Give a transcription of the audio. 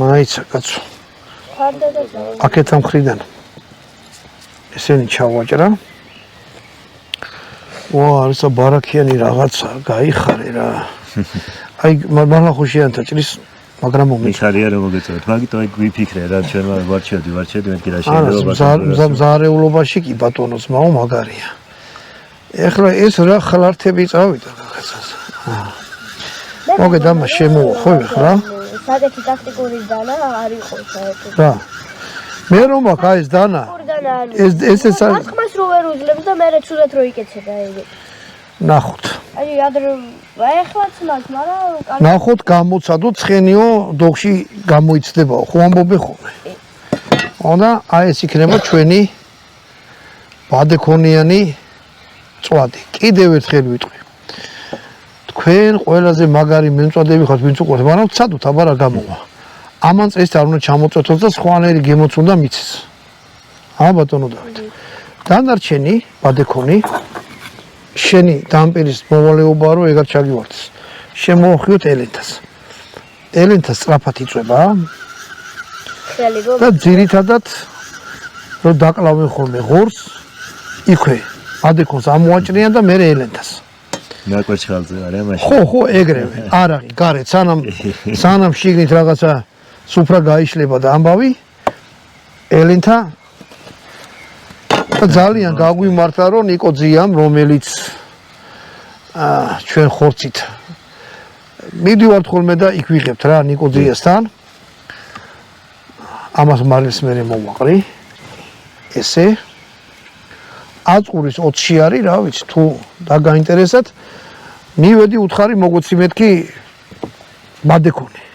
მაიცა კაცო. აქეთ ამ მხრიდან. ესენი ჩავაჭრა. არის ბარაქიანი რაღაცა, გაიხარე რა. აი მაღლა ხუშიანთა ჭრის, მაგრამ მომიხარია რომ მოგეწევთ. მაგით აი გვიფიქრე რა ჩვენ ვარჩევდი მეთქი რა შეიძლება მზარეულობაში კი ბატონო ძმაო მაგარია. ეხლა ეს რა ხლართები წავიდა რაღაცას. მოგე დამა შემოხო ეხლა. საკეთი ტაქტიკური დანა არ იყო საერთოდ. რა. მე რომ აქ აი ეს დანა. ეს ახმას რო ვერ უძლებს და მე ცუდად რო იკეცება ეგ. ნახოთ. აი ადრე ეხლაც მას, მაგრამ ნახოთ გამოცადო ცხენიო დოქში გამოიცდებაო, ხო ამბობე ხოლმე. და აი ეს იქნება ჩვენი ბადექონიანი წვადი. კიდევ ერთხელ ვიტყვი. თქვენ ყველაზე მაგარი მემწვადები ხართ, ვინც უყურეთ, მაგრამ ცადოთ აბა რა გამოვა. ამან წესით არ უნდა ჩამოწვეთოს და სხვანაირი გემოც უნდა მიცეს. ბატონო დავით. დანარჩენი ბადექონი შენი დამპირის მოვალეობაა რომ ეგარ ჩაგივარდეს. შემოახიოთ ელენთას. ელენთა სწრაფად იწვება. და ძირითადად რომ დაკლავენ ხოლმე ღორს, იქვე ბადექონს ამოაჭრიან და მერე ელენთას. ნაკვერცხალზე არა მაშინ. ხო, ეგრევე. არაღი, გარეთ, სანამ შიგნით რაღაცა სუფრა გაიშლება და ამბავი ელენთა და ძალიან გაგვიმართა რომ ნიკო ძიამ რომელიც ჩვენ ხორცით მიდივართ ხოლმე და იქ ვიღებთ რა ნიკო ძიასთან ამას მარილს მე მოვაყრი ესე აწყურის 20-ში არის რა ვიცი თუ დაგაინტერესათ მივედი უთხარი მოგვეცი მეთქი ბადექონი